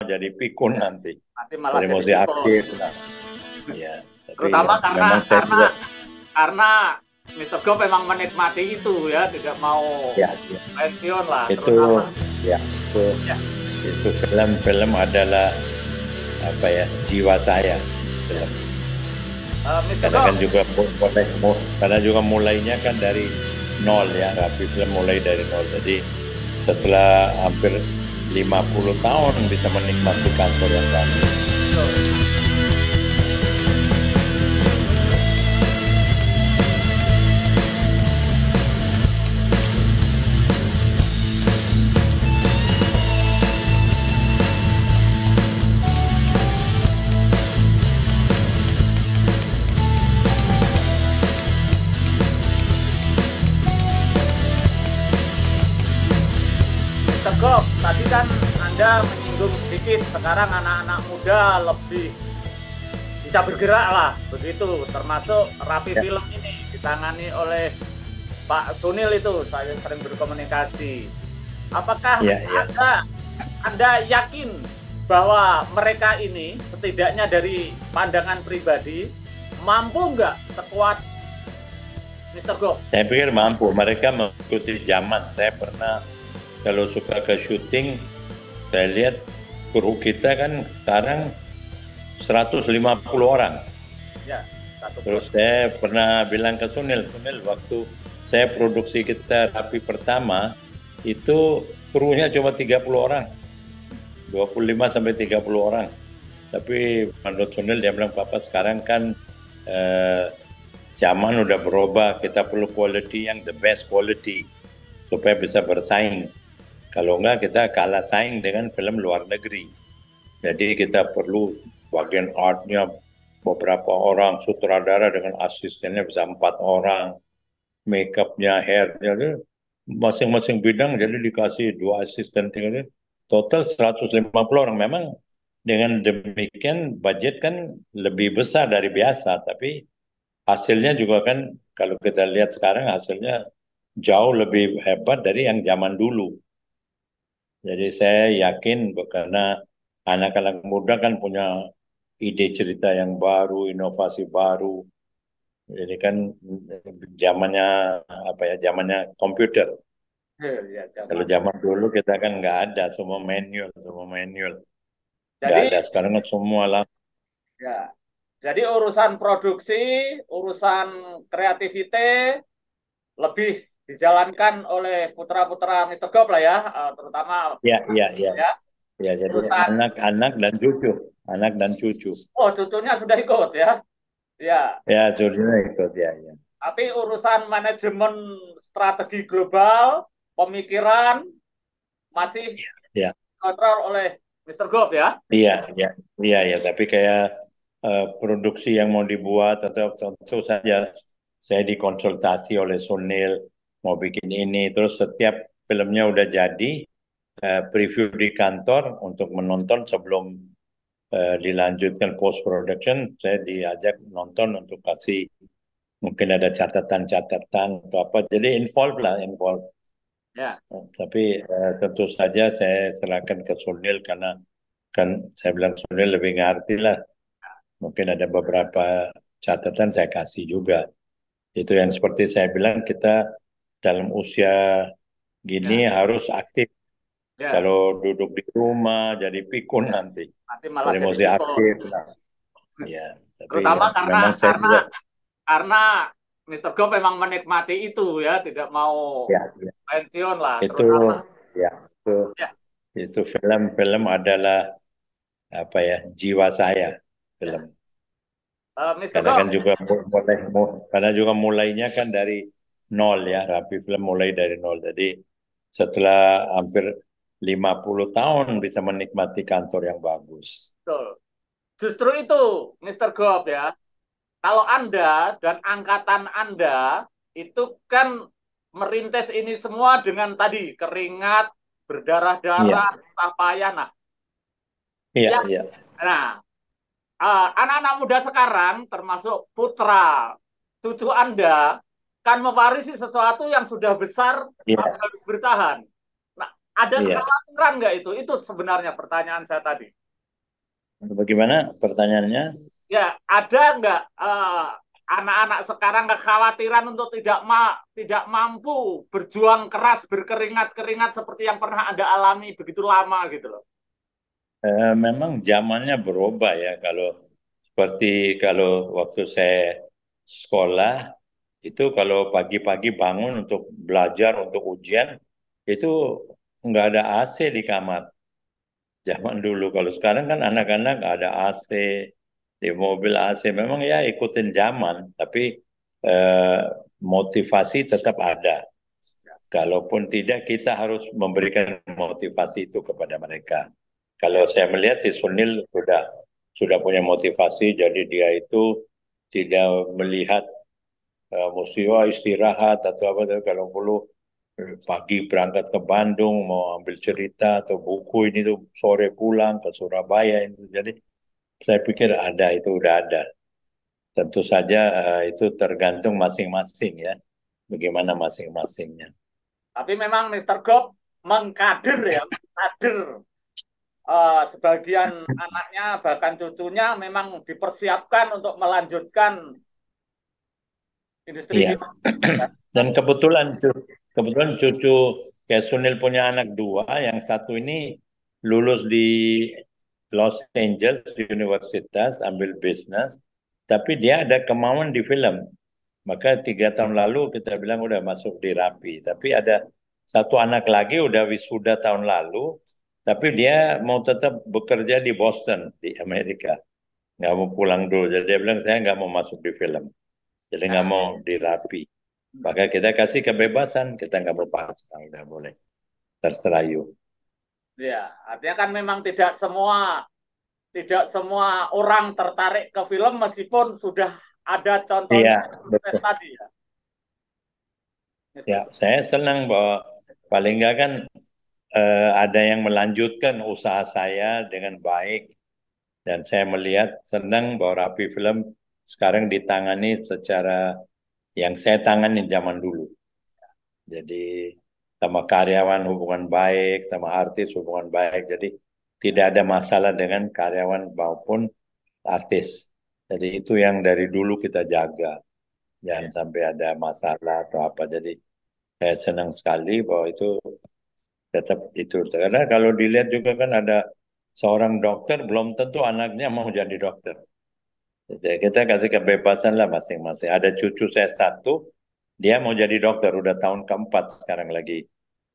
jadi pikun nanti. Nanti malah Jadi jadi mesti pikun. aktif. Nah, ya, tapi Terutama karena memang saya karena juga, karena Mister Gop memang menikmati itu ya, tidak mau ya, ya. pensiun lah, Itu, terutama ya, ya. itu film-film adalah apa ya, jiwa saya. Ya. Film. Mister Karena kan Gop, juga karena juga mulainya kan dari nol ya, Rapi Film mulai dari nol. Jadi setelah hampir 50 tahun bisa menikmati kantor yang bagus. Mister Gop, tadi kan Anda menyinggung sedikit, sekarang anak-anak muda lebih bisa bergerak lah, begitu. Termasuk Rapi Ya, Film ini ditangani oleh Pak Sunil itu, saya sering berkomunikasi. Apakah ya, ya. Anda yakin bahwa mereka ini setidaknya dari pandangan pribadi mampu nggak sekuat Mister Gop? Saya pikir mampu. Mereka mengikuti zaman. Saya pernah kalau suka ke syuting, saya lihat kru kita kan sekarang 150 orang. Ya, satu Terus saya pernah bilang ke Sunil, waktu saya produksi kita Rapi pertama, itu krunya cuma 30 orang, 25 sampai 30 orang. Tapi menurut Sunil dia bilang, Papa sekarang kan eh, zaman udah berubah, kita perlu quality yang the best quality supaya bisa bersaing. Kalau enggak kita kalah saing dengan film luar negeri. Jadi kita perlu bagian artnya beberapa orang, sutradara dengan asistennya bisa 4 orang, makeupnya, hairnya, masing-masing bidang jadi dikasih 2 asisten, total 150 orang. Memang dengan demikian budget kan lebih besar dari biasa, tapi hasilnya juga kan kalau kita lihat sekarang hasilnya jauh lebih hebat dari yang zaman dulu. Jadi saya yakin karena anak-anak muda kan punya ide cerita yang baru, inovasi baru. Jadi kan zamannya apa ya, zamannya komputer. ya, Kalau zaman. zaman dulu kita kan nggak ada, semua manual, nggak Jadi ada. Sekarang kan semua lah. ya, jadi urusan produksi, urusan kreativitas lebih dijalankan oleh putra-putra Mister Gop lah ya, terutama Ya, ya, ya, ya. ya. Jadi Urusan, anak dan cucu. oh cucunya sudah ikut ya, ya. Ya, cucunya ikut ya, ya. Tapi urusan manajemen strategi global, pemikiran masih Ya, kontrol oleh Mister Gop ya. iya, iya, iya, ya. Tapi kayak produksi yang mau dibuat atau tentu saja saya dikonsultasi oleh Sunil mau bikin ini, terus setiap filmnya udah jadi preview di kantor untuk menonton sebelum dilanjutkan post production, saya diajak nonton untuk kasih mungkin ada catatan-catatan atau apa, jadi involve lah, involve. Ya, Tapi tentu saja saya serahkan ke Sunil karena kan saya bilang Sunil lebih ngerti lah. Mungkin ada beberapa catatan saya kasih juga. Itu yang seperti saya bilang kita dalam usia gini ya, harus aktif. ya. Kalau duduk di rumah jadi pikun Ya. nanti. Nanti malah Jadi jadi mesti pikun. aktif lah. Ya, tapi Terutama karena memang saya karena juga karena Mister Gop memang menikmati itu ya, tidak mau ya, ya. pensiun lah, Itu terutama ya itu ya, itu film-film adalah apa ya, jiwa saya, film. ya. Mister Karena kan Gop, juga karena juga mulainya kan dari nol ya, Rapi Film mulai dari nol. Jadi setelah hampir 50 tahun bisa menikmati kantor yang bagus. betul. Justru itu Mister Gop ya. Kalau Anda dan angkatan Anda itu kan merintis ini semua dengan tadi keringat, Iya, berdarah-darah, susah payah. Nah, iya, ya, iya, nah anak-anak muda sekarang, termasuk putra, cucu Anda, kan mewarisi sesuatu yang sudah besar tapi iya, harus bertahan. Nah, Ada Iya. kekhawatiran nggak itu? Itu sebenarnya pertanyaan saya tadi. Bagaimana pertanyaannya? Ya, ada nggak anak-anak sekarang kekhawatiran untuk tidak mampu berjuang keras, berkeringat-keringat seperti yang pernah Anda alami begitu lama gitu loh. Memang zamannya berubah ya. Kalau seperti kalau waktu saya sekolah itu kalau pagi-pagi bangun untuk belajar untuk ujian itu nggak ada AC di kamar. Zaman dulu. Kalau sekarang kan anak-anak ada AC di mobil AC. Memang ya ikutin zaman, tapi eh, motivasi tetap ada. Kalaupun tidak, kita harus memberikan motivasi itu kepada mereka. Kalau saya melihat si Sunil sudah punya motivasi, jadi dia itu tidak melihat mesti istirahat atau apa. Tapi kalau perlu pagi berangkat ke Bandung mau ambil cerita atau buku ini tuh sore pulang ke Surabaya ini. Jadi saya pikir ada itu udah ada. Tentu saja itu tergantung masing-masing ya, bagaimana masing-masingnya. Tapi memang Mister Gop mengkader ya, mengkader sebagian anaknya bahkan cucunya memang dipersiapkan untuk melanjutkan industri Iya. film. Ya. Dan kebetulan cucu kayak Sunil punya anak dua, yang satu ini lulus di Los Angeles di universitas, ambil bisnis, tapi dia ada kemauan di film. Maka 3 tahun lalu kita bilang udah masuk di Rapi. Tapi ada satu anak lagi udah wisuda tahun lalu, tapi dia mau tetap bekerja di Boston, di Amerika. Nggak mau pulang dulu. Jadi dia bilang, saya nggak mau masuk di film. Jadi nggak mau di Rapi. Maka kita kasih kebebasan, kita nggak berpaksa, nggak boleh. Terserah you. Ya, artinya kan memang tidak semua orang tertarik ke film meskipun sudah ada Iya, contohnya sukses betul. tadi ya, Ya, Mister. saya senang bahwa paling nggak kan ada yang melanjutkan usaha saya dengan baik. Dan saya melihat senang bahwa Rapi Film sekarang ditangani secara yang saya tangani zaman dulu. Jadi sama karyawan hubungan baik, sama artis hubungan baik. Jadi tidak ada masalah dengan karyawan maupun artis. Jadi itu yang dari dulu kita jaga. Jangan Ya. sampai ada masalah atau apa. Jadi saya senang sekali bahwa itu tetap itu. Karena kalau dilihat juga kan ada seorang dokter belum tentu anaknya mau jadi dokter. Jadi kita kasih kebebasan lah masing-masing. Ada cucu saya satu, dia mau jadi dokter, udah tahun keempat sekarang lagi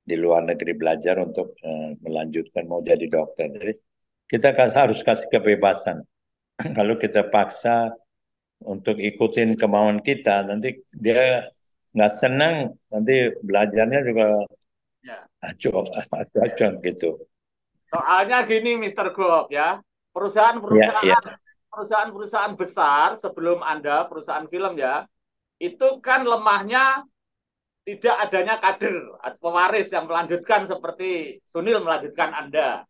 di luar negeri belajar untuk melanjutkan mau jadi dokter. Jadi kita harus kasih kebebasan. Kalau kita paksa untuk ikutin kemauan kita, nanti dia nggak senang, nanti belajarnya juga Ya. acur gitu. Soalnya gini, Mister Gop ya, Ya, ya, perusahaan-perusahaan besar sebelum Anda perusahaan film ya, itu kan lemahnya tidak adanya kader atau pewaris yang melanjutkan seperti Sunil melanjutkan Anda.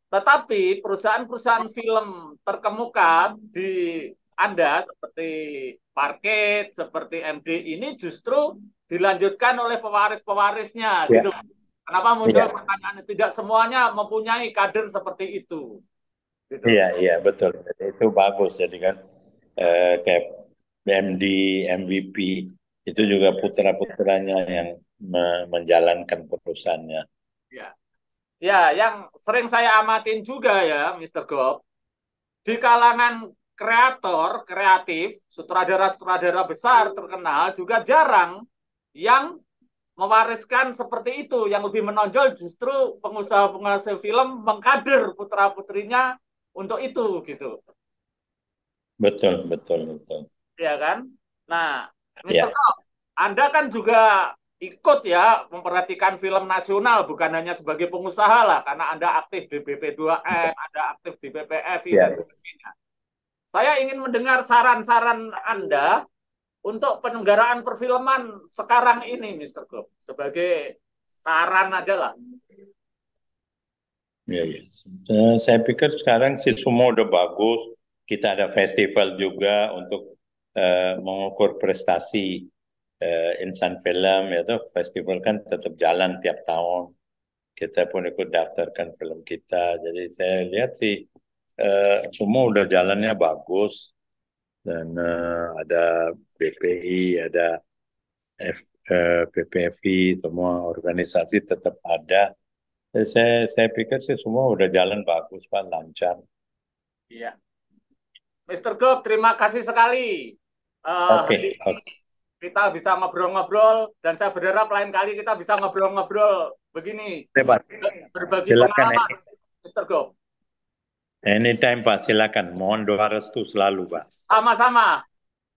Tetapi perusahaan-perusahaan film terkemuka di Anda seperti Parket, seperti MD ini justru dilanjutkan oleh pewaris-pewarisnya ya, gitu. Kenapa muncul ya, pertanyaan tidak semuanya mempunyai kader seperti itu gitu. iya, iya, betul. Itu bagus. Jadi kan kayak MD, MVP itu juga putra-putranya yang menjalankan perusahaannya. Ya. Ya, yang sering saya amatin juga ya, Mister Gob, di kalangan kreator, kreatif, sutradara-sutradara besar terkenal juga jarang yang mewariskan seperti itu. Yang lebih menonjol justru pengusaha-pengusaha film mengkader putra-putrinya untuk itu gitu. Betul, betul, betul. Ya kan? Nah, Mister Ya, Gob, Anda kan juga ikut ya memperhatikan film nasional bukan hanya sebagai pengusaha lah karena Anda aktif di BP2M, Anda aktif di PPFI dan ya. sebagainya. Saya ingin mendengar saran-saran Anda untuk penyelenggaraan perfilman sekarang ini, Mister Group. Sebagai saran aja lah. Ya, ya. Saya pikir sekarang sih semua udah bagus. Kita ada festival juga untuk mengukur prestasi insan film, ya tuh festival kan tetap jalan tiap tahun. kita pun ikut daftarkan film kita. Jadi saya lihat sih semua udah jalannya bagus dan ada BPI, ada PPFI, semua organisasi tetap ada. Saya pikir sih semua udah jalan bagus Pak, lancar. Iya. Mr. Gop, terima kasih sekali. Hari Oke, ini kita bisa ngobrol-ngobrol dan saya berharap lain kali kita bisa ngobrol-ngobrol begini, oke Pak. berbagi Silakan pengalaman, Mr. Gop. anytime Pak, silakan. Mohon doa restu selalu Pak. Sama-sama.